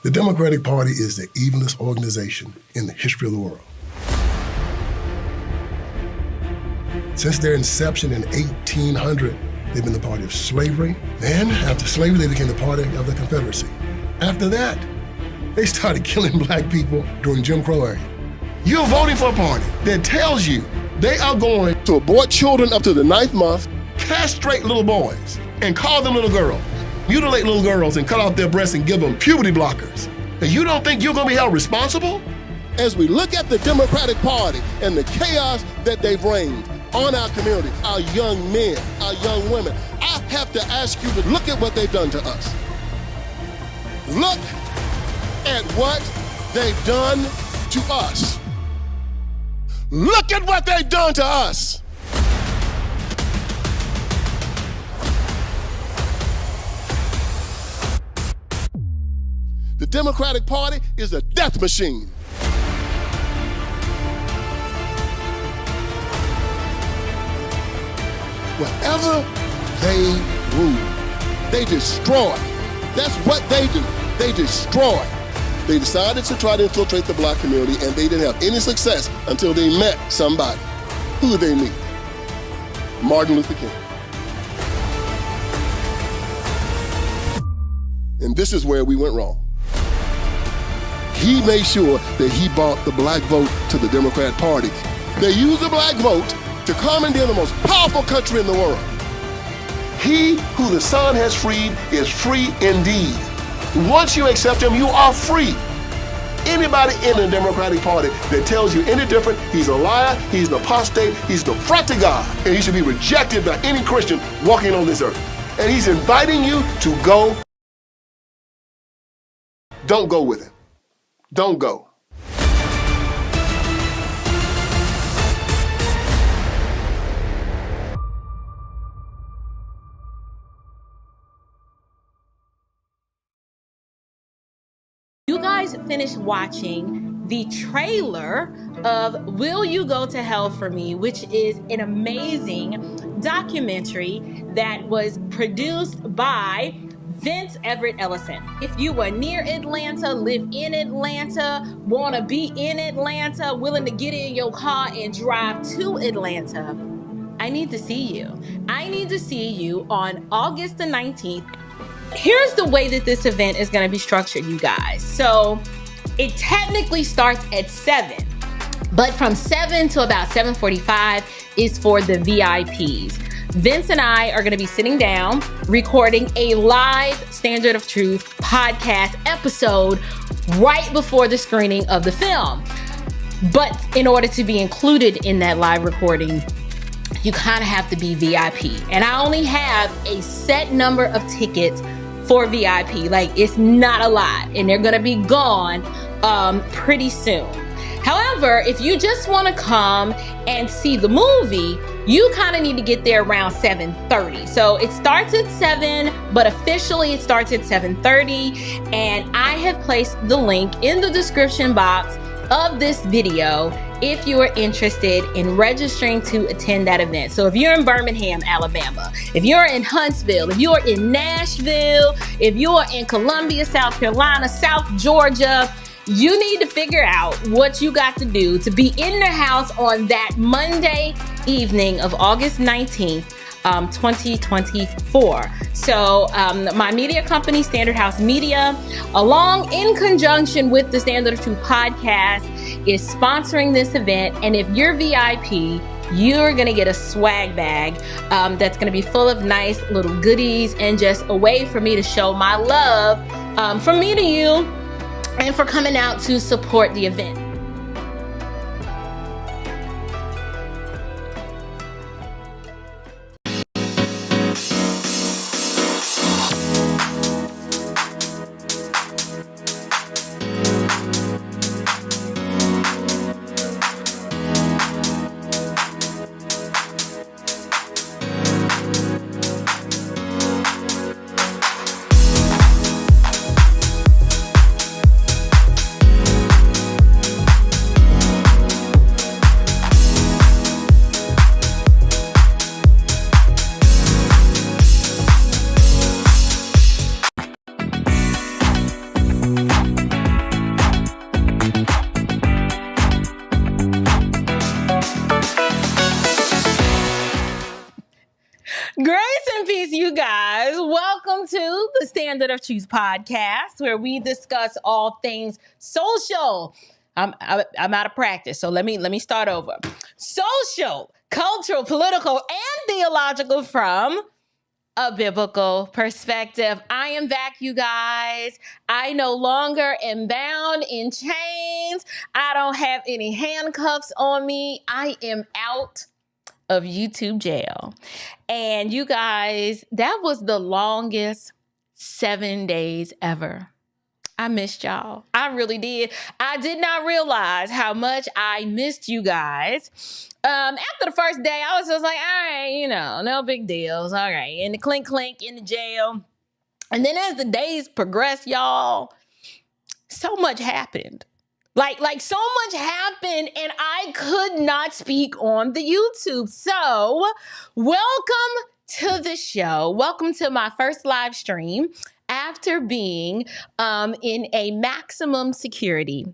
The Democratic Party is the evilest organization in the history of the world. Since their inception in 1800, they've been the party of slavery. Then, after slavery, they became the party of the Confederacy. After that, they started killing black people during Jim Crow era. You're voting for a party that tells you they are going to abort children up to the 9th month, castrate little boys, and call them little girls, mutilate little girls and cut off their breasts and give them puberty blockers. And you don't think you're gonna be held responsible? As we look at the Democratic Party and the chaos that they've reigned on our community, our young men, our young women, I have to ask you to look at what they've done to us. Look at what they've done to us. Look at what they've done to us. The Democratic Party is a death machine. Wherever they rule, they destroy. That's what they do. They destroy. They decided to try to infiltrate the black community, and they didn't have any success until they met somebody. Who did they meet? Martin Luther King. And this is where we went wrong. He made sure that he brought the black vote to the Democrat Party. They used the black vote to commandeer the most powerful country in the world. He who the Son has freed is free indeed. Once you accept him, you are free. Anybody in the Democratic Party that tells you any different, he's a liar, he's an apostate, he's an affront to God, and he should be rejected by any Christian walking on this earth. And he's inviting you to go. Don't go with him. Don't go. You guys finished watching the trailer of Will You Go to Hell for Me, which is an amazing documentary that was produced by Vince Everett Ellison. If you are near Atlanta, live in Atlanta, want to be in Atlanta, willing to get in your car and drive to Atlanta, I need to see you. I need to see you on August the 19th. Here's the way that this event is going to be structured, you guys. So it technically starts at 7, but from 7 to about 7:45 is for the VIPs. Vince and I are going to be sitting down, recording a live Standard of Truth podcast episode right before the screening of the film. But in order to be included in that live recording, you kind of have to be VIP. And I only have a set number of tickets for VIP. Like, it's not a lot, and they're going to be gone pretty soon. However, if you just want to come and see the movie, you kind of need to get there around 7:30. So it starts at 7, but officially it starts at 7:30. And I have placed the link in the description box of this video if you are interested in registering to attend that event. So if you're in Birmingham, Alabama, if you're in Huntsville, if you're in Nashville, if you're in Columbia, South Carolina, South Georgia, you need to figure out what you got to do to be in the house on that Monday evening of August 19th, 2024. So my media company, Standard House Media, along in conjunction with the Standard of Truth podcast, is sponsoring this event. And if you're VIP, you're gonna get a swag bag that's gonna be full of nice little goodies and just a way for me to show my love from me to you, and for coming out to support the event. guys. Welcome to the Standard of Truth podcast, where we discuss all things social. I'm out of practice, so let me start over. Social, cultural, political, and theological from a biblical perspective. I am back, you guys. I no longer am bound in chains. I don't have any handcuffs on me. I am out of YouTube jail. And you guys, that was the longest 7 days ever. I missed y'all. I really did. I did not realize how much I missed you guys. After the first day, I was just like, all right, no big deals. All right. And the clink in the jail. And then as the days progressed, y'all, so much happened. Like so much happened, and I could not speak on the YouTube. So welcome to the show. Welcome to my first live stream after being in a maximum security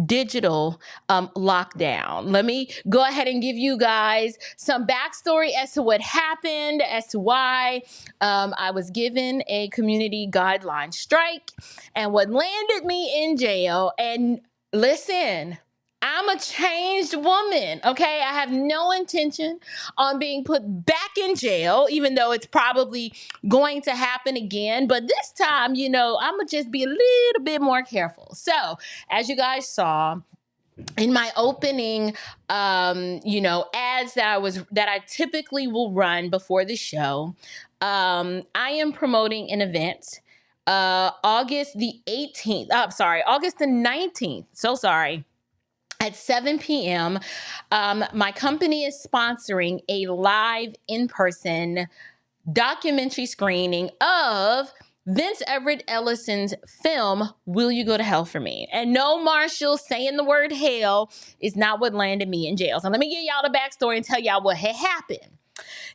digital lockdown. Let me go ahead and give you guys some backstory as to what happened, as to why I was given a community guideline strike and what landed me in jail. And listen, I'm a changed woman, okay? I have no intention on being put back in jail, even though it's probably going to happen again. But this time, I'm going to just be a little bit more careful. So, as you guys saw, in my opening, ads that I typically will run before the show, I am promoting an event August the 19th. So sorry. At 7 p.m., my company is sponsoring a live in-person documentary screening of Vince Everett Ellison's film, Will You Go to Hell for Me? And no, Marshall, saying the word hell is not what landed me in jail. So let me give y'all the backstory and tell y'all what had happened.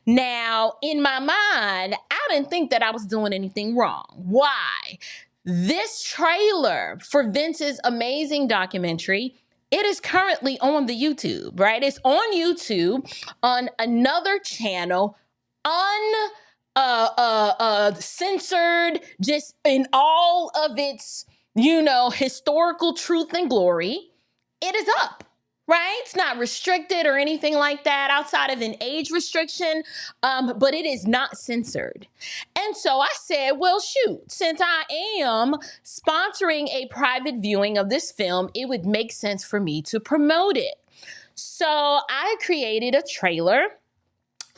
Now, in my mind, I didn't think that I was doing anything wrong. Why? This trailer for Vince's amazing documentary, it is currently on the YouTube, right? It's on YouTube on another channel, censored, just in all of its, historical truth and glory. It is up. Right? It's not restricted or anything like that outside of an age restriction, but it is not censored. And so I said, well, shoot, since I am sponsoring a private viewing of this film, it would make sense for me to promote it. So I created a trailer.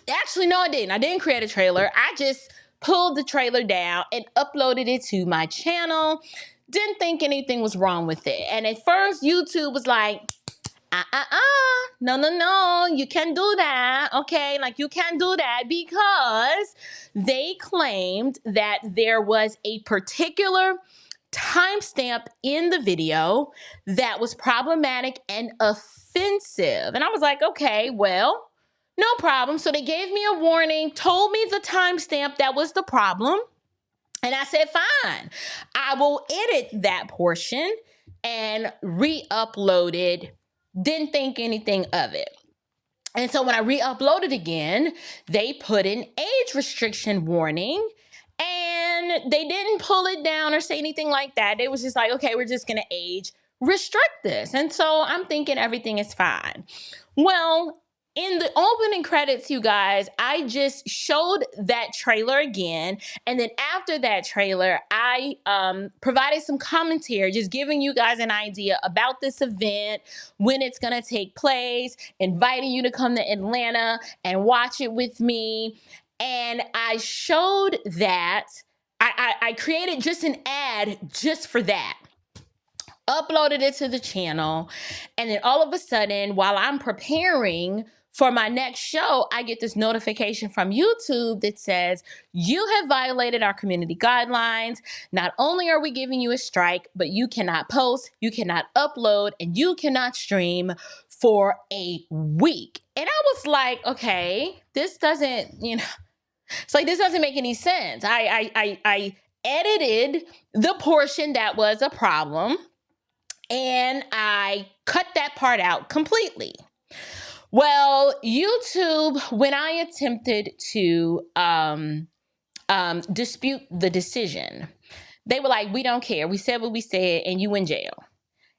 Actually, no, I didn't. I didn't create a trailer. I just pulled the trailer down and uploaded it to my channel. Didn't think anything was wrong with it. And at first, YouTube was like, no, you can't do that, okay? You can't do that because they claimed that there was a particular timestamp in the video that was problematic and offensive. And I was like, okay, well, no problem. So they gave me a warning, told me the timestamp that was the problem. And I said, fine, I will edit that portion and re-upload it. Didn't think anything of it. And so when I re-uploaded again, they put an age restriction warning, and they didn't pull it down or say anything like that. They was just like, okay, we're just going to age restrict this. And so I'm thinking everything is fine. Well, in the opening credits, you guys, I just showed that trailer again. And then after that trailer, I provided some commentary, just giving you guys an idea about this event, when it's going to take place, inviting you to come to Atlanta and watch it with me. And I showed that I created just an ad just for that. Uploaded it to the channel. And then all of a sudden, while I'm preparing for my next show, I get this notification from YouTube that says, you have violated our community guidelines. Not only are we giving you a strike, but you cannot post, you cannot upload, and you cannot stream for a week. And I was like, okay, this doesn't, it's like, this doesn't make any sense. I edited the portion that was a problem, and I cut that part out completely. Well, YouTube, when I attempted to dispute the decision. They were like, we don't care. We said what we said and you in jail.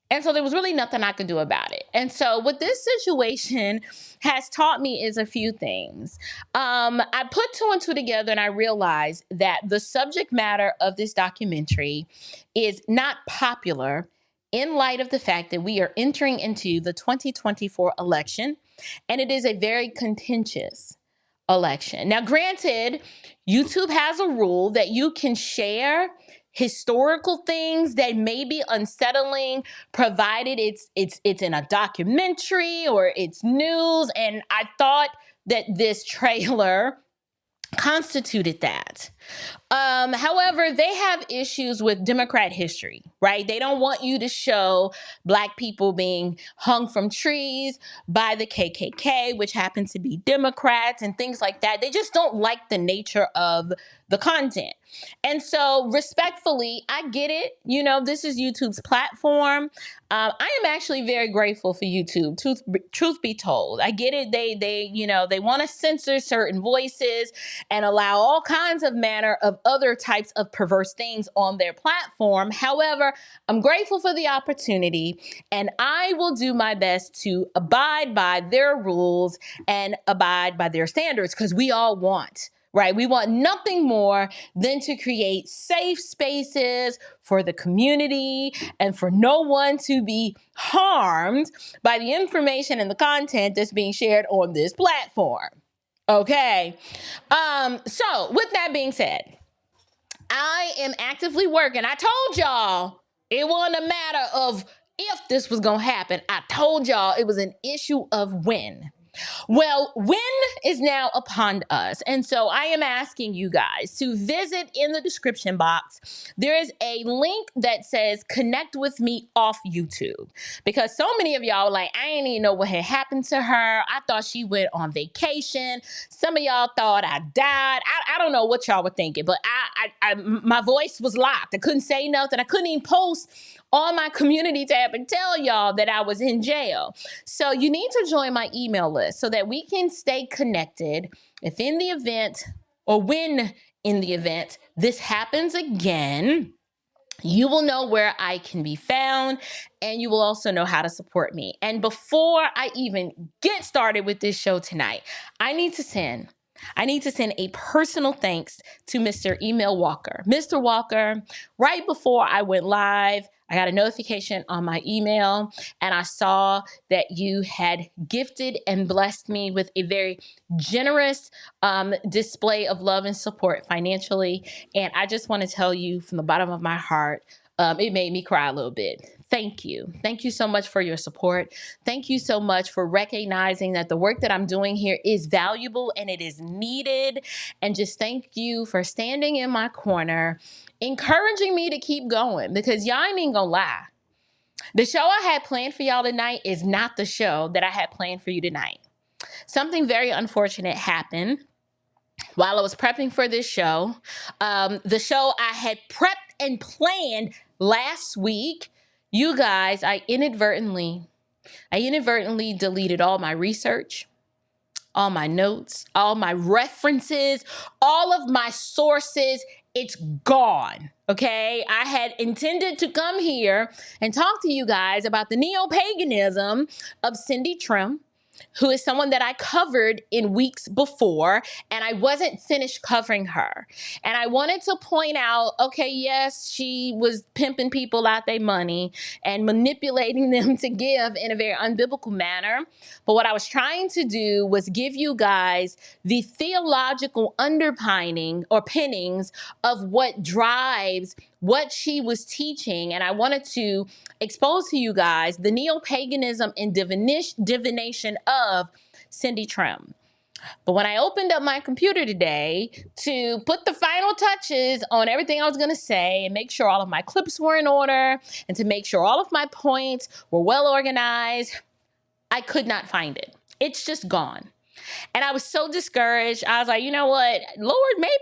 And so there was really nothing I could do about it. And so what this situation has taught me is a few things. I put two and two together and I realized that the subject matter of this documentary is not popular in light of the fact that we are entering into the 2024 election, and it is a very contentious election. Now, granted, YouTube has a rule that you can share historical things that may be unsettling, provided it's in a documentary or it's news. And I thought that this trailer constituted that. However, they have issues with Democrat history, right? They don't want you to show Black people being hung from trees by the KKK, which happens to be Democrats and things like that. They just don't like the nature of the content. And so respectfully, I get it. You know, this is YouTube's platform. I am actually very grateful for YouTube. Truth be told, I get it. They want to censor certain voices and allow all kinds of manner of other types of perverse things on their platform. However, I'm grateful for the opportunity, and I will do my best to abide by their rules and abide by their standards, because we all want, right? We want nothing more than to create safe spaces for the community and for no one to be harmed by the information and the content that's being shared on this platform. Okay. So with that being said, I am actively working. I told y'all it wasn't a matter of if this was going to happen. I told y'all it was an issue of when. Well, when is now upon us. And so I am asking you guys to visit in the description box. There is a link that says connect with me off YouTube, because so many of y'all are like, I didn't even know what had happened to her. I thought she went on vacation. Some of y'all thought I died. I don't know what y'all were thinking, but my voice was locked. I couldn't say nothing. I couldn't even post on my community tab and tell y'all that I was in jail. So you need to join my email list so that we can stay connected. If in the event, or when in the event this happens again, you will know where I can be found, and you will also know how to support me. And before I even get started with this show tonight, I need to send a personal thanks to Mr. Email Walker. Mr. Walker, right before I went live, I got a notification on my email, and I saw that you had gifted and blessed me with a very generous display of love and support financially. And I just want to tell you from the bottom of my heart, it made me cry a little bit. Thank you. Thank you so much for your support. Thank you so much for recognizing that the work that I'm doing here is valuable and it is needed. And just thank you for standing in my corner, encouraging me to keep going, because y'all ain't even gonna lie. The show I had planned for y'all tonight is not the show that I had planned for you tonight. Something very unfortunate happened while I was prepping for this show. The show I had prepped and planned last week. You guys, I inadvertently deleted all my research, all my notes, all my references, all of my sources. It's gone, okay? I had intended to come here and talk to you guys about the neo-paganism of Cindy Trim, who is someone that I covered in weeks before, and I wasn't finished covering her. And I wanted to point out, okay, yes, she was pimping people out their money and manipulating them to give in a very unbiblical manner. But what I was trying to do was give you guys the theological underpinning or pinnings of what drives what she was teaching. And I wanted to expose to you guys the neo-paganism and divination of Cindy Trim. But when I opened up my computer today to put the final touches on everything I was going to say and make sure all of my clips were in order and to make sure all of my points were well organized, I could not find it. It's just gone. And I was so discouraged. I was like, you know what, Lord, maybe